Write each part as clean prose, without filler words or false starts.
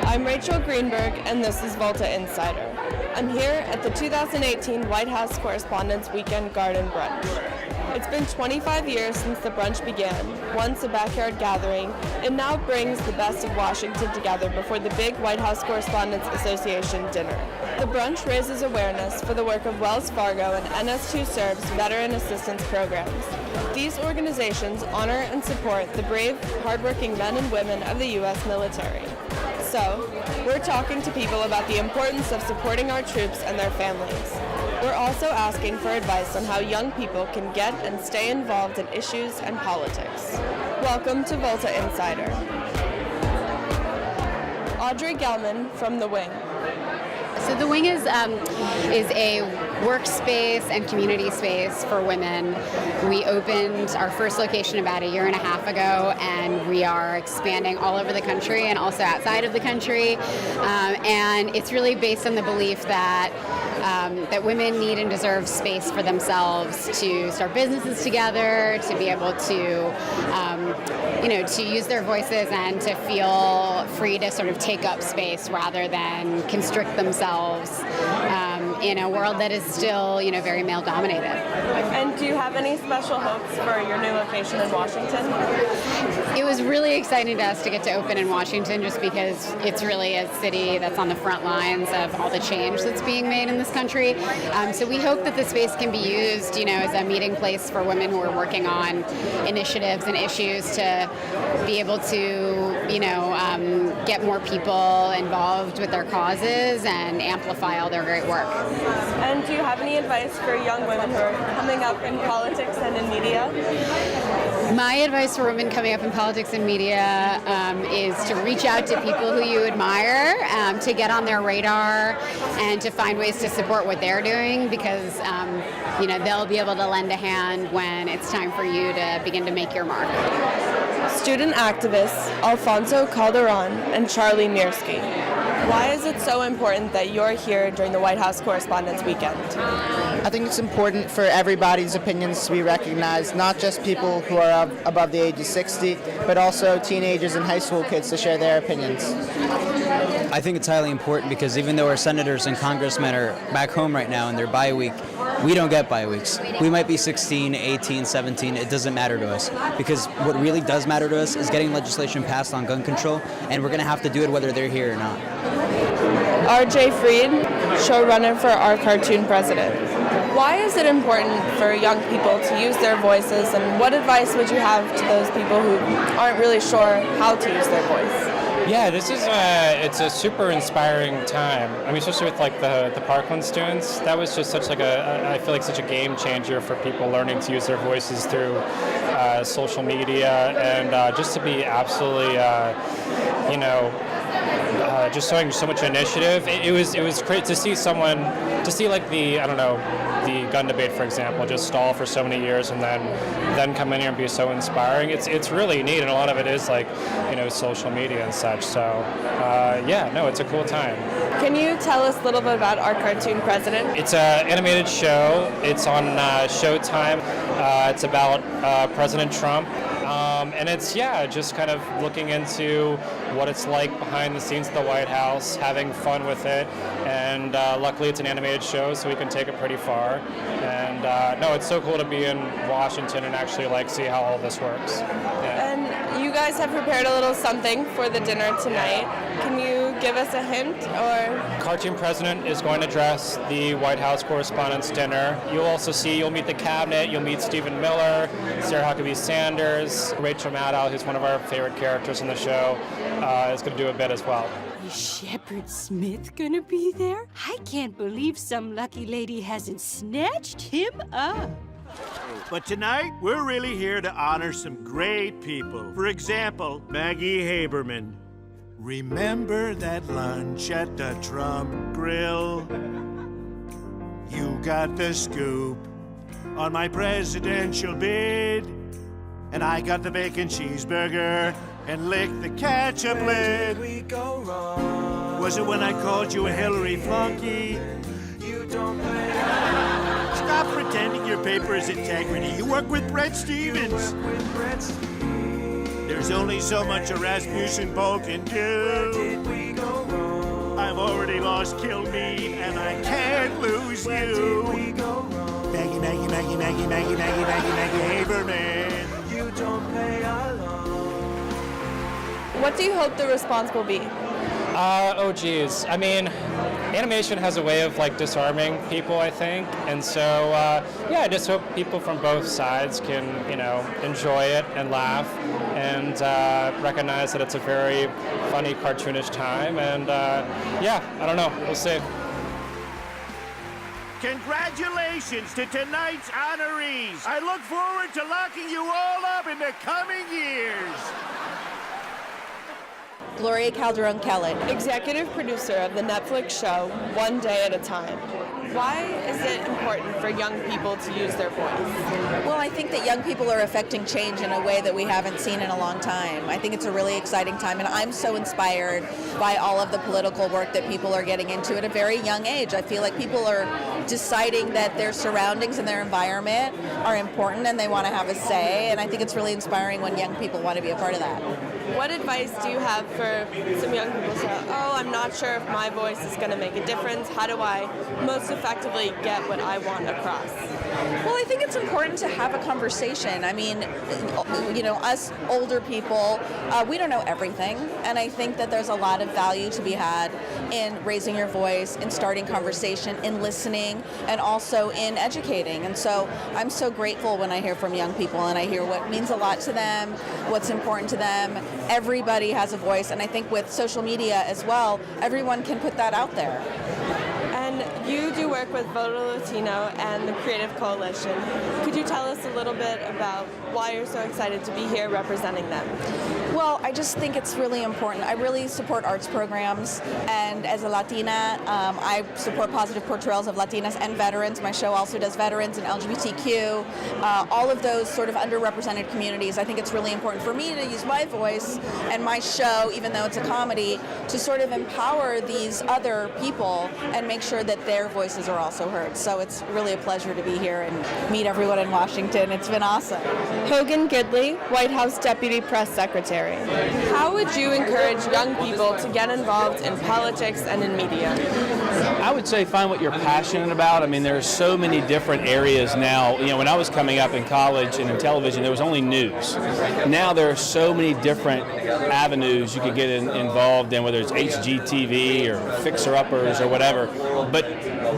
I'm Rachel Greenberg, and this is Volta Insider. I'm here at the 2018 White House Correspondents Weekend Garden Brunch. It's been 25 years since the brunch began. Once a backyard gathering, it now brings the best of Washington together before the big White House Correspondents Association dinner. The brunch raises awareness for the work of Wells Fargo and NS2 Serve's veteran assistance programs. These organizations honor and support the brave, hardworking men and women of the U.S. military. So, we're talking to people about the importance of supporting our troops and their families. We're also asking for advice on how young people can get and stay involved in issues and politics. Welcome to Volta Insider. Audrey Gelman from The Wing. So The Wing is a workspace and community space for women. We opened our first location about a year and a half ago, and we are expanding all over the country and also outside of the country. And it's really based on the belief that that women need and deserve space for themselves to start businesses together, to be able to, to use their voices and to feel free to sort of take up space rather than constrict themselves in a world that is still, very male-dominated. And do you have any special hopes for your new location in Washington? It was really exciting to us to get to open in Washington just because it's really a city that's on the front lines of all the change that's being made in this country. So we hope that the space can be used, as a meeting place for women who are working on initiatives and issues to be able to, get more people involved with their causes and amplify all their great work. And do you have any advice for young women who are coming up in politics and in media? My advice for women coming up in politics and media is to reach out to people who you admire, to get on their radar, and to find ways to support what they're doing because, they'll be able to lend a hand when it's time for you to begin to make your mark. Student activists Alfonso Calderon and Charlie Mirsky. Why is it so important that you're here during the White House Correspondents' Weekend? I think it's important for everybody's opinions to be recognized, not just people who are above the age of 60, but also teenagers and high school kids to share their opinions. I think it's highly important because even though our senators and congressmen are back home right now in their bye week, we don't get bye weeks. We might be 16, 18, 17, it doesn't matter to us because what really does matter to us is getting legislation passed on gun control, and we're going to have to do it whether they're here or not. R.J. Freed, showrunner for Our Cartoon President. Why is it important for young people to use their voices, and what advice would you have to those people who aren't really sure how to use their voice? Yeah, it's a super inspiring time. I mean, especially with like the Parkland students, that was just such I feel like such a game changer for people learning to use their voices through social media and just to be absolutely, just showing so much initiative. It was great to see like the gun debate, for example, just stall for so many years and then come in here and be so inspiring. It's really neat, and a lot of it is like, social media and such. So, it's a cool time. Can you tell us a little bit about Our Cartoon President? It's an animated show. It's on Showtime. It's about President Trump. And it's, just kind of looking into what it's like behind the scenes of the White House, having fun with it. And luckily it's an animated show, so we can take it pretty far. And it's so cool to be in Washington and actually see how all this works. Yeah. And you guys have prepared a little something for the dinner tonight. Can you give us a hint? Or Cartoon President is going to dress the White House Correspondents' dinner. You'll meet the cabinet, you'll meet Stephen Miller, Sarah Huckabee Sanders, Rachel Maddow, who's one of our favorite characters in the show, is going to do a bit as well. Is Shepard Smith gonna be there? I can't believe some lucky lady hasn't snatched him up. But tonight, we're really here to honor some great people. For example, Maggie Haberman. Remember that lunch at the Trump Grill? You got the scoop on my presidential bid. And I got the bacon cheeseburger and licked the ketchup lid. We go wrong? Was it when I called you a Hillary flunky? You don't Stop pretending your paper is integrity. You work with Brett Stevens. There's only so much a Rasmussen pole can do. I've already lost Kilmeade, and I can't lose you. Maggie, Maggie, Maggie, Maggie, Maggie, Maggie, Maggie, Maggie Haberman. You don't pay along. What do you hope the response will be? Oh geez, I mean, animation has a way of like disarming people, I think, and so yeah, I just hope people from both sides can, you know, enjoy it and laugh and recognize that it's a very funny, cartoonish time, and yeah, I don't know, we'll see. Congratulations to tonight's honorees. I look forward to locking you all up in the coming years. Gloria Calderon Kellet. Executive producer of the Netflix show One Day at a Time. Why is it important for young people to use their voice? Well, I think that young people are affecting change in a way that we haven't seen in a long time. I think it's a really exciting time, and I'm so inspired by all of the political work that people are getting into at a very young age. I feel like people are deciding that their surroundings and their environment are important and they want to have a say, and I think it's really inspiring when young people want to be a part of that. What advice do you have for some young people who say, oh, I'm not sure if my voice is going to make a difference. How do I most effectively get what I want across? Well, I think it's important to have a conversation. I mean, you know, us older people, we don't know everything, and I think that there's a lot of value to be had in raising your voice, in starting conversation, in listening, and also in educating. And so I'm so grateful when I hear from young people and I hear what means a lot to them, what's important to them. Everybody has a voice, and I think with social media as well, everyone can put that out there. And you do work with Voter Latino and the Creative Coalition. Could you tell us a little bit about why you're so excited to be here representing them? Well, I just think it's really important. I really support arts programs, and as a Latina, I support positive portrayals of Latinas and veterans. My show also does veterans and LGBTQ, all of those sort of underrepresented communities. I think it's really important for me to use my voice and my show, even though it's a comedy, to sort of empower these other people and make sure that their voices are also heard. So it's really a pleasure to be here and meet everyone in Washington. It's been awesome. Hogan Gidley, White House Deputy Press Secretary. How would you encourage young people to get involved in politics and in media? I would say find what you're passionate about. I mean, there are so many different areas now. You know, when I was coming up in college and in television, there was only news. Now there are so many different avenues you could get involved in, whether it's HGTV or Fixer-Uppers or whatever. But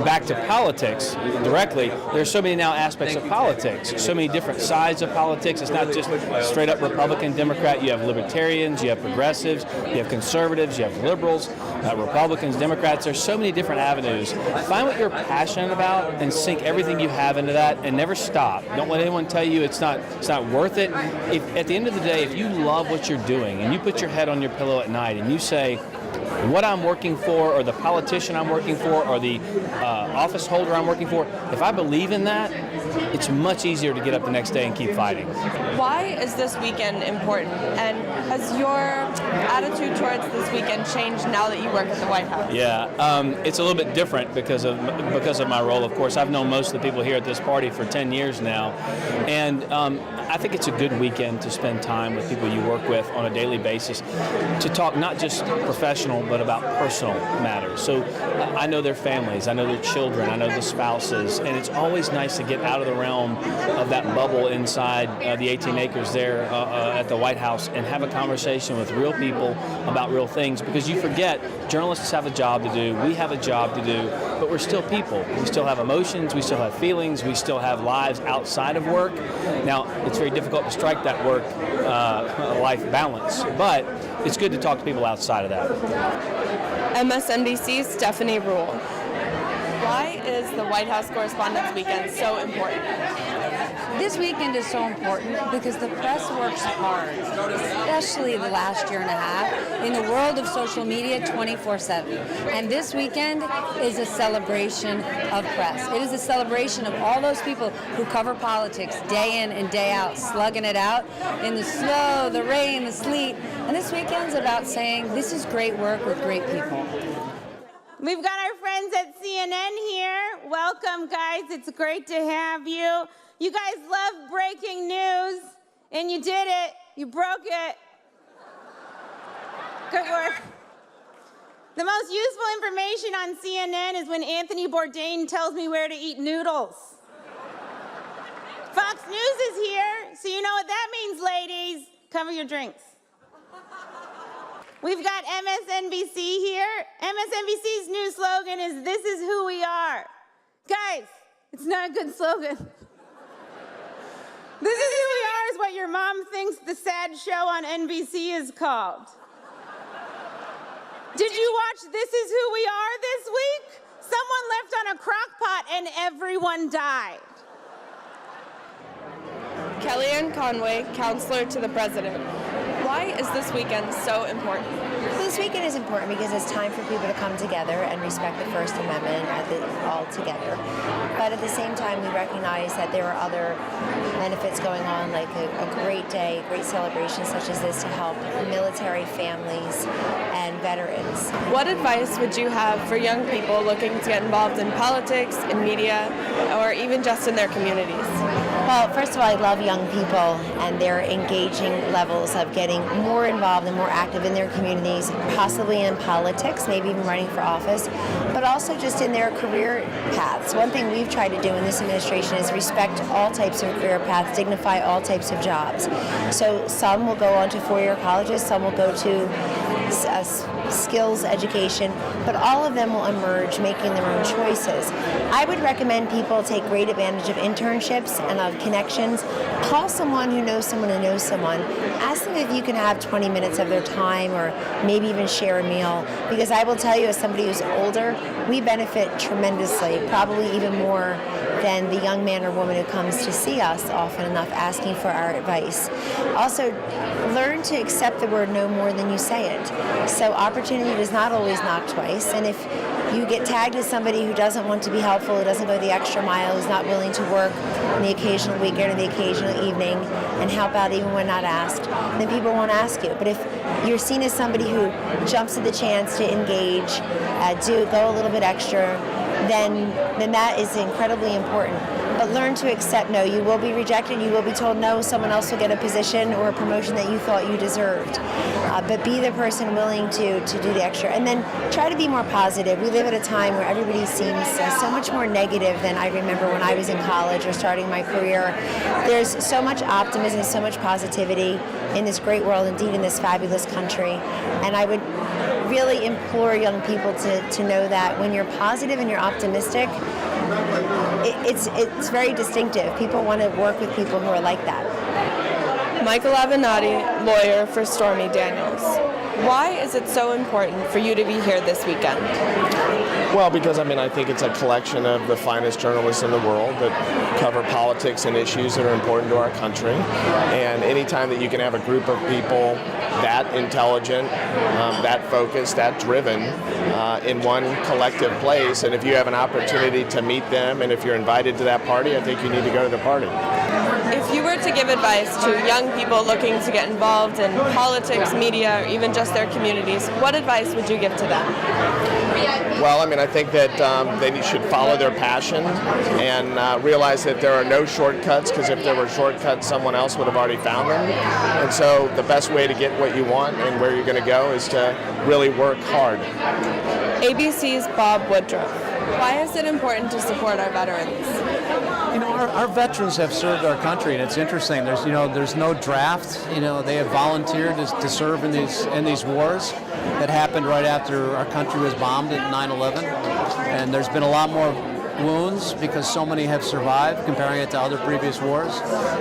back to politics directly, there's so many now aspects of politics, so many different sides of politics. It's not just straight up Republican, Democrat. You have libertarians, you have progressives, you have conservatives, you have liberals, Republicans, Democrats. There's so many different avenues. Find what you're passionate about and sink everything you have into that, and never stop. Don't let anyone tell you it's not worth it. If at the end of the day, if you love what you're doing and you put your head on your pillow at night and you say, what I'm working for, or the politician I'm working for, or the office holder I'm working for, if I believe in that, it's much easier to get up the next day and keep fighting. Why is this weekend important? And has your attitude towards this weekend changed now that you work at the White House? Yeah, it's a little bit different because of my role, of course. I've known most of the people here at this party for 10 years now. And I think it's a good weekend to spend time with people you work with on a daily basis to talk not just professional, but about personal matters. So I know their families, I know their children, I know the spouses, and it's always nice to get out of the realm of that bubble inside the 18 acres there at the White House and have a conversation with real people about real things, because you forget journalists have a job to do, we have a job to do, but we're still people. We still have emotions, we still have feelings, we still have lives outside of work. Now, it's very difficult to strike that work-life balance, but it's good to talk to people outside of that. MSNBC's Stephanie Ruhle. Why is the White House Correspondents Weekend so important? This weekend is so important because the press works hard, especially the last year and a half, in the world of social media 24/7. And this weekend is a celebration of press. It is a celebration of all those people who cover politics day in and day out, slugging it out in the snow, the rain, the sleet. And this weekend's about saying this is great work with great people. We've got our friends at CNN here. Welcome, guys. It's great to have you. You guys love breaking news, and you did it. You broke it. Good work. The most useful information on CNN is when Anthony Bourdain tells me where to eat noodles. Fox News is here, so you know what that means, ladies. Cover your drinks. We've got MSNBC here. MSNBC's new slogan is, "This is who we are." Guys, it's not a good slogan. "This is who we are" is what your mom thinks the sad show on NBC is called. Did you watch This Is Who We Are this week? Someone left on a crock pot and everyone died. Kellyanne Conway, counselor to the president. Why is this weekend so important? This weekend is important because it's time for people to come together and respect the First Amendment all together. But at the same time, we recognize that there are other benefits going on, like a great day, great celebration such as this to help military families and veterans. What advice would you have for young people looking to get involved in politics, in media, or even just in their communities? Well, first of all, I love young people and their engaging levels of getting more involved and more active in their communities, possibly in politics, maybe even running for office, but also just in their career paths. One thing we've tried to do in this administration is respect all types of career paths, dignify all types of jobs. So some will go on to four-year colleges, some will go to skills education, but all of them will emerge making their own choices. I would recommend people take great advantage of internships and of connections. Call someone who knows someone who knows someone. Ask them if you can have 20 minutes of their time or maybe even share a meal, because I will tell you, as somebody who's older, we benefit tremendously, probably even more than the young man or woman who comes to see us often enough asking for our advice. Also, learn to accept the word no more than you say it. So opportunity does not always knock twice, and if you get tagged as somebody who doesn't want to be helpful, who doesn't go the extra mile, who's not willing to work on the occasional weekend or the occasional evening and help out even when not asked, then people won't ask you. But if you're seen as somebody who jumps at the chance to engage, go a little bit extra, then that is incredibly important. But learn to accept no. You will be rejected. You will be told no. Someone else will get a position or a promotion that you thought you deserved. But be the person willing to do the extra. And then try to be more positive. We live at a time where everybody seems so much more negative than I remember when I was in college or starting my career. There's so much optimism, so much positivity in this great world, indeed in this fabulous country. And I would really implore young people to know that when you're positive and you're optimistic, it's very distinctive. People want to work with people who are like that. Michael Avenatti, lawyer for Stormy Daniels. Why is it so important for you to be here this weekend? Well, because I think it's a collection of the finest journalists in the world that cover politics and issues that are important to our country. And anytime that you can have a group of people that intelligent, that focused, that driven in one collective place, and if you have an opportunity to meet them and if you're invited to that party, I think you need to go to the party. If you were to give advice to young people looking to get involved in politics, media, or even just their communities, what advice would you give to them? Well, I think that they should follow their passion and realize that there are no shortcuts, because if there were shortcuts, someone else would have already found them. And so the best way to get what you want and where you're going to go is to really work hard. ABC's Bob Woodruff. Why is it important to support our veterans? Our veterans have served our country, and it's interesting. There's no draft. They have volunteered to serve in these wars that happened right after our country was bombed at 9/11, and there's been a lot more wounds because so many have survived, comparing it to other previous wars.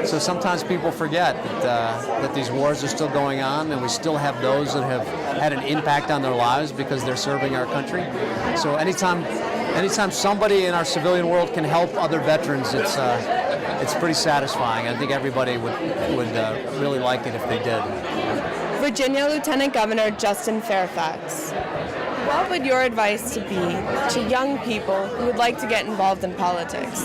So sometimes people forget that these wars are still going on, and we still have those that have had an impact on their lives because they're serving our country. So anytime somebody in our civilian world can help other veterans, it's pretty satisfying. I think everybody would really like it if they did. Virginia Lieutenant Governor Justin Fairfax. What would your advice be to young people who would like to get involved in politics?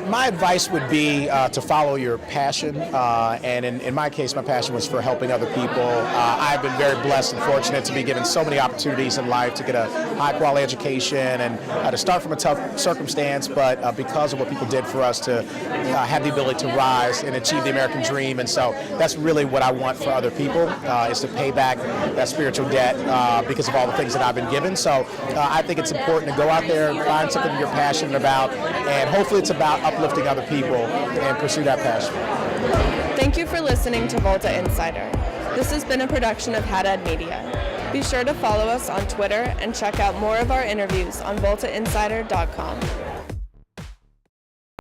My advice would be to follow your passion, and in my case, my passion was for helping other people. I've been very blessed and fortunate to be given so many opportunities in life to get a high quality education, and to start from a tough circumstance, but because of what people did for us to have the ability to rise and achieve the American dream. And so that's really what I want for other people, is to pay back that spiritual debt because of all the things that I've been given. So I think it's important to go out there, find something you're passionate about, and hopefully it's about uplifting other people and pursue that passion. Thank you for listening to Volta Insider. This has been a production of HADAD Media. Be sure to follow us on Twitter and check out more of our interviews on VoltaInsider.com.